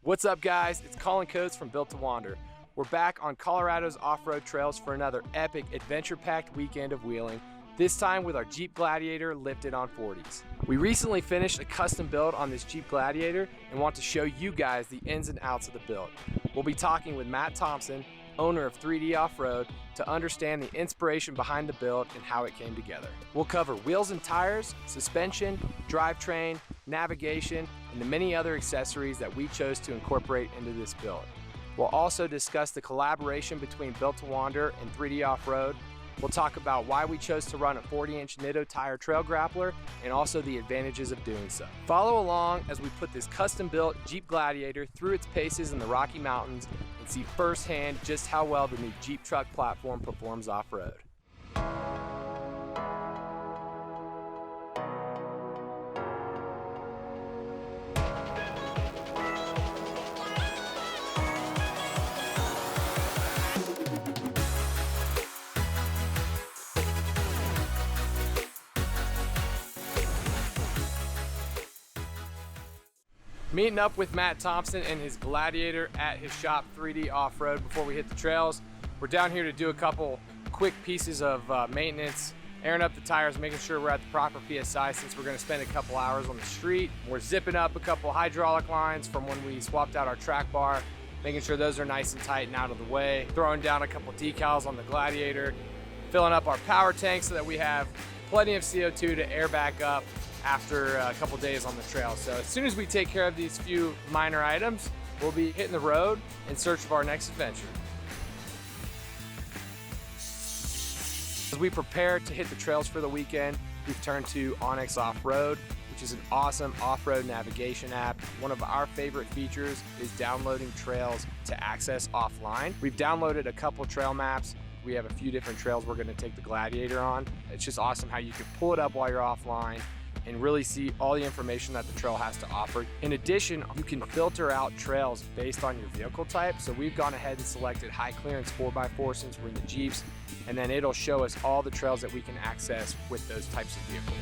What's up guys, it's Colin Coates from Built2Wander. We're back on Colorado's off-road trails for another epic adventure-packed weekend of wheeling, this time with our Jeep Gladiator lifted on 40s. We recently finished a custom build on this Jeep Gladiator and want to show you guys the ins and outs of the build. We'll be talking with Matt Thompson, owner of 3D Off-Road, to understand the inspiration behind the build and how it came together. We'll cover wheels and tires, suspension, drivetrain, navigation, and the many other accessories that we chose to incorporate into this build. We'll also discuss the collaboration between Built2Wander and 3D Off-Road. We'll talk about why we chose to run a 40-inch Nitto Tire Trail Grappler and also the advantages of doing so. Follow along as we put this custom-built Jeep Gladiator through its paces in the Rocky Mountains and see firsthand just how well the new Jeep truck platform performs off-road. Meeting up with Matt Thompson and his Gladiator at his shop 3D Off-Road before we hit the trails. We're down here to do a couple quick pieces of maintenance, airing up the tires, making sure we're at the proper PSI since we're going to spend a couple hours on the street. We're zipping up a couple hydraulic lines from when we swapped out our track bar, making sure those are nice and tight and out of the way, throwing down a couple decals on the Gladiator, filling up our power tank so that we have plenty of CO2 to air back up after a couple days on the trail. So as soon as we take care of these few minor items, we'll be hitting the road in search of our next adventure. As we prepare to hit the trails for the weekend, we've turned to Onyx Off-Road, which is an awesome off-road navigation app. One of our favorite features is downloading trails to access offline. We've downloaded a couple trail maps. We have a few different trails we're going to take the Gladiator on. It's just awesome how you can pull it up while you're offline and really see all the information that the trail has to offer. In addition, you can filter out trails based on your vehicle type. So we've gone ahead and selected high clearance 4x4 since we're in the Jeeps, and then it'll show us all the trails that we can access with those types of vehicles.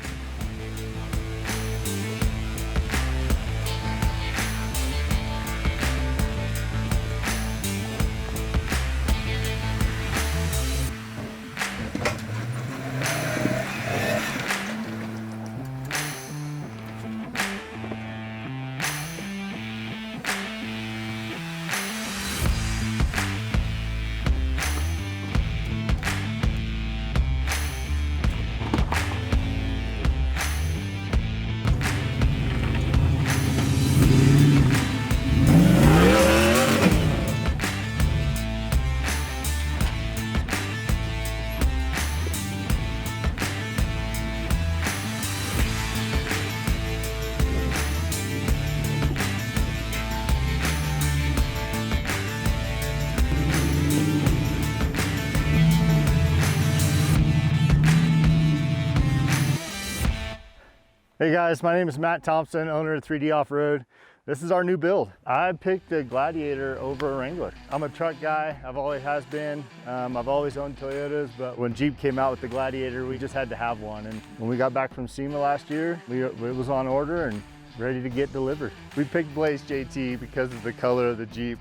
Hey guys, my name is Matt Thompson, owner of 3D Off-Road. This is our new build. I picked a Gladiator over a Wrangler. I'm a truck guy, I've always has been. I've always owned Toyotas, but when Jeep came out with the Gladiator, we just had to have one. And when we got back from SEMA last year, it was on order and ready to get delivered. We picked Blaze JT because of the color of the Jeep.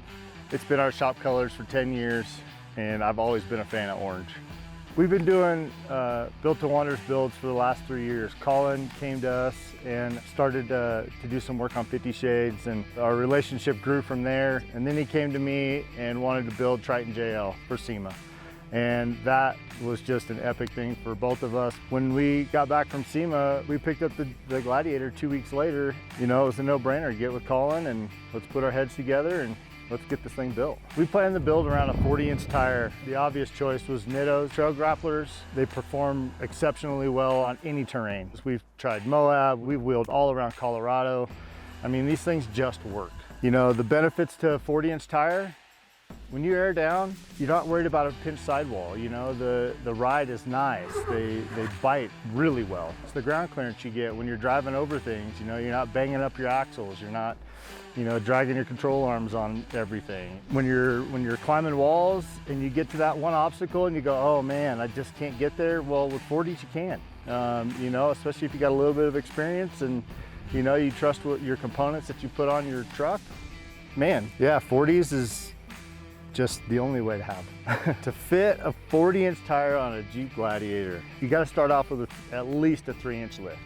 It's been our shop colors for 10 years, and I've always been a fan of orange. We've been doing Built2Wander's builds for the last 3 years. Colin came to us and started to do some work on 50 Shades, and our relationship grew from there. And then he came to me and wanted to build Triton JL for SEMA. And that was just an epic thing for both of us. When we got back from SEMA, we picked up the Gladiator 2 weeks later. You know, it was a no-brainer. Get with Colin and let's put our heads together and let's get this thing built. We planned to build around a 40-inch tire. The obvious choice was Nitto Trail Grapplers. They perform exceptionally well on any terrain. We've tried Moab, we've wheeled all around Colorado. I mean, these things just work. You know, the benefits to a 40-inch tire, when you air down, you're not worried about a pinched sidewall. You know, the ride is nice. They bite really well. It's the ground clearance you get when you're driving over things. You know, you're not banging up your axles. You're not, you know, dragging your control arms on everything. When you're climbing walls and you get to that one obstacle and you go, oh man, I just can't get there. Well, with 40s you can. You know, especially if you got a little bit of experience and you know you trust what your components that you put on your truck. man, yeah, 40s is just the only way to have. To fit a 40-inch tire on a Jeep Gladiator, you got to start off with at least a 3-inch lift.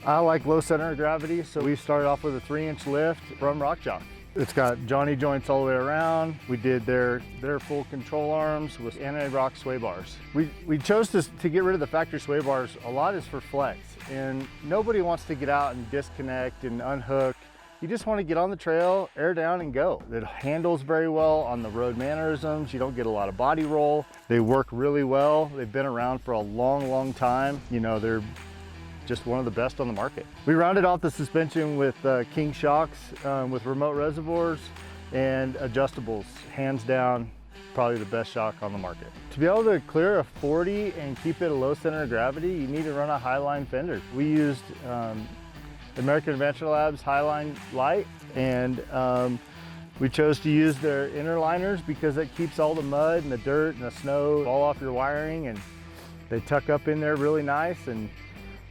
I like low center of gravity, so we started off with a 3-inch lift from Rock Jock. It's got Johnny joints all the way around. We did their full control arms with anti-rock sway bars. We chose to get rid of the factory sway bars. A lot is for flex, and nobody wants to get out and disconnect and unhook. You just want to get on the trail, air down, and go. It handles very well on the road mannerisms. You don't get a lot of body roll. They work really well. They've been around for a long, long time. You know, they're just one of the best on the market. We rounded off the suspension with King shocks with remote reservoirs and adjustables. Hands down, probably the best shock on the market. To be able to clear a 40 and keep it a low center of gravity, you need to run a Highline fender. We used American Adventure Labs Highline Light, and we chose to use their inner liners because it keeps all the mud and the dirt and the snow all off your wiring, and they tuck up in there really nice, and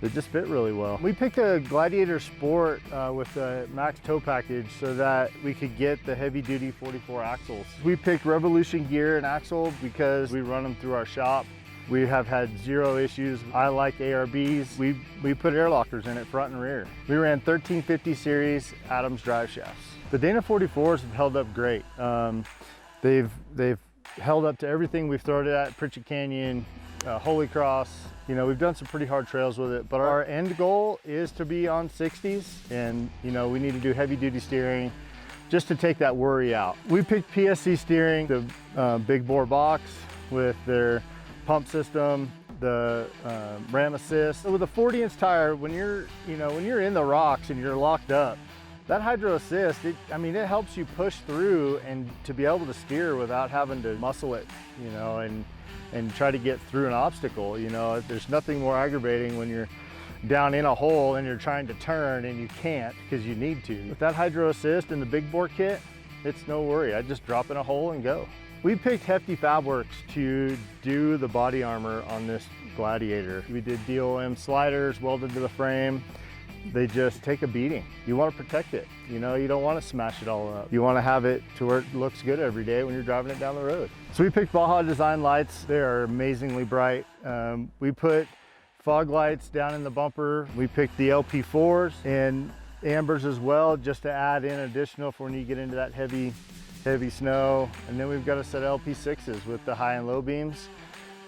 they just fit really well. We picked a Gladiator Sport with the max tow package so that we could get the heavy duty 44 axles. We picked Revolution gear and axle because we run them through our shop. We have had zero issues. I like ARBs. We put air lockers in it front and rear. We ran 1350 series Adams drive shafts. The Dana 44s have held up great. They've held up to everything we've thrown it at, Pritchett Canyon, Holy Cross. You know, we've done some pretty hard trails with it, but our end goal is to be on 60s, and you know, we need to do heavy duty steering just to take that worry out. We picked PSC steering, the big bore box with their pump system, the ram assist. So with a 40-inch tire, when you're in the rocks and you're locked up, that hydro assist, it helps you push through and to be able to steer without having to muscle it, you know, and try to get through an obstacle. You know, there's nothing more aggravating when you're down in a hole and you're trying to turn and you can't because you need to. With that hydro assist and the big bore kit, it's no worry. I just drop in a hole and go. We picked Hefty Fabworks to do the body armor on this Gladiator. We did DOM sliders welded to the frame. They just take a beating. You want to protect it. You know, you don't want to smash it all up. You want to have it to where it looks good every day when you're driving it down the road. So we picked Baja Design lights. They are amazingly bright. We put fog lights down in the bumper. We picked the LP4s and ambers as well, just to add in additional for when you get into that heavy snow. And then we've got a set of LP6s with the high and low beams.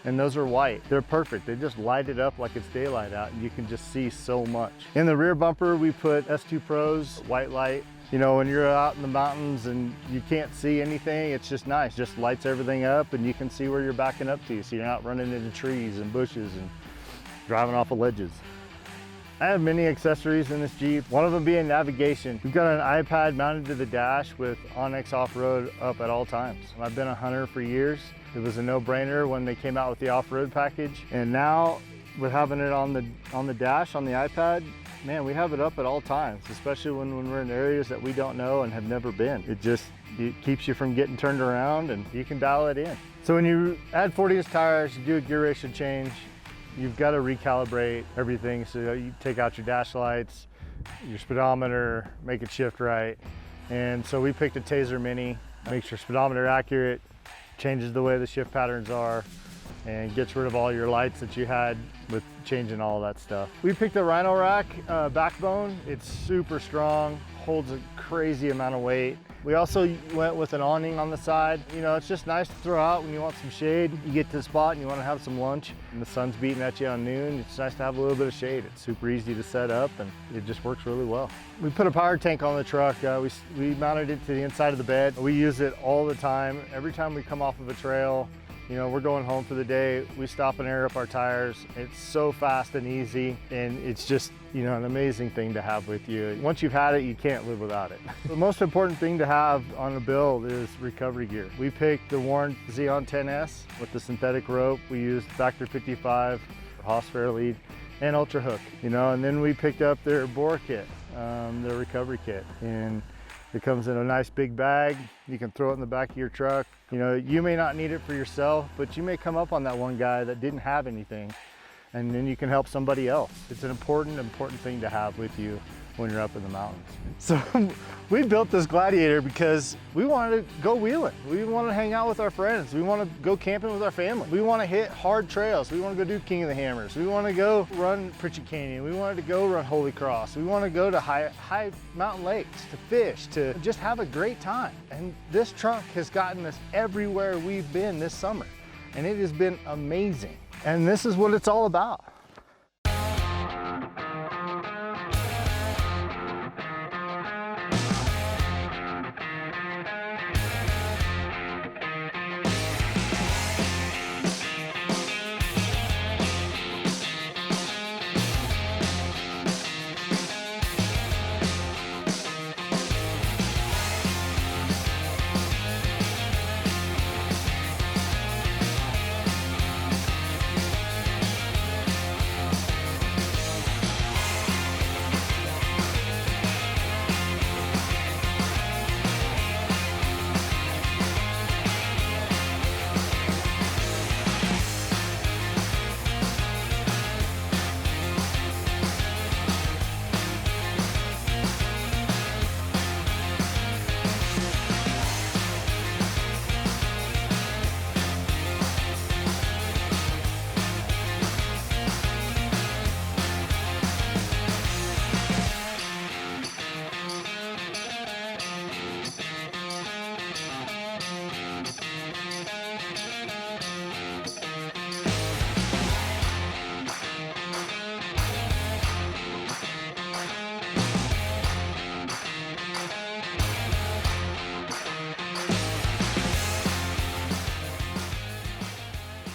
And those are white. They're perfect. They just light it up like it's daylight out, and you can just see so much. In the rear bumper, we put S2 Pros, white light. You know, when you're out in the mountains and you can't see anything, it's just nice. Just lights everything up and you can see where you're backing up to, so you're not running into trees and bushes and driving off of ledges. I have many accessories in this Jeep, one of them being navigation. We've got an iPad mounted to the dash with Onyx Off-Road up at all times. I've been a hunter for years. It was a no-brainer when they came out with the off-road package. And now with having it on the dash, on the iPad, man, we have it up at all times, especially when we're in areas that we don't know and have never been. It keeps you from getting turned around, and you can dial it in. So when you add 40-inch tires, you do a gear ratio change, you've got to recalibrate everything. So you take out your dash lights, your speedometer, make it shift right. And so we picked a Taser Mini, makes your speedometer accurate, changes the way the shift patterns are, and gets rid of all your lights that you had with changing all that stuff. We picked the Rhino Rack backbone. It's super strong, holds a crazy amount of weight. We also went with an awning on the side. You know, it's just nice to throw out when you want some shade. You get to the spot and you want to have some lunch and the sun's beating at you on noon. It's nice to have a little bit of shade. It's super easy to set up and it just works really well. We put a power tank on the truck. We mounted it to the inside of the bed. We use it all the time. Every time we come off of a trail, you know, we're going home for the day, we stop and air up our tires. It's so fast and easy, and it's just, you know, an amazing thing to have with you. Once you've had it, you can't live without it. The most important thing to have on a build is recovery gear. We picked the Warn Xeon 10S with the synthetic rope. We used Factor 55, Haas Fair Lead, and Ultra Hook, you know, and then we picked up their bore kit, their recovery kit. And it comes in a nice big bag. You can throw it in the back of your truck. You know, you may not need it for yourself, but you may come up on that one guy that didn't have anything, and then you can help somebody else. It's an important thing to have with you when you're up in the mountains. So we built this Gladiator because we wanted to go wheeling. We want to hang out with our friends. We want to go camping with our family. We want to hit hard trails. We want to go do King of the Hammers. We want to go run Pritchett Canyon. We wanted to go run Holy Cross. We want to go to high mountain lakes to fish, to just have a great time. And this trunk has gotten us everywhere we've been this summer. And it has been amazing. And this is what it's all about.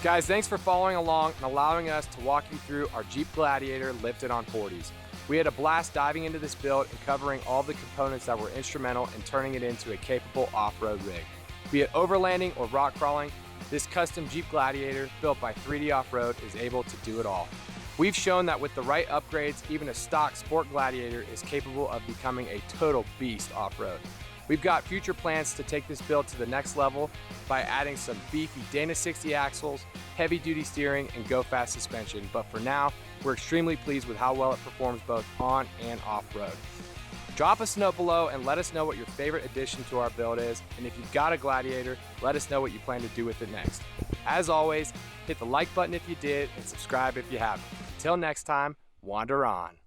Guys, thanks for following along and allowing us to walk you through our Jeep Gladiator lifted on 40s. We had a blast diving into this build and covering all the components that were instrumental in turning it into a capable off-road rig. Be it overlanding or rock crawling, this custom Jeep Gladiator built by 3D Off-Road is able to do it all. We've shown that with the right upgrades, even a stock Sport Gladiator is capable of becoming a total beast off-road. We've got future plans to take this build to the next level by adding some beefy Dana 60 axles, heavy duty steering, and go fast suspension. But for now, we're extremely pleased with how well it performs both on and off-road. Drop us a note below and let us know what your favorite addition to our build is. And if you've got a Gladiator, let us know what you plan to do with it next. As always, hit the like button if you did and subscribe if you haven't. Until next time, wander on.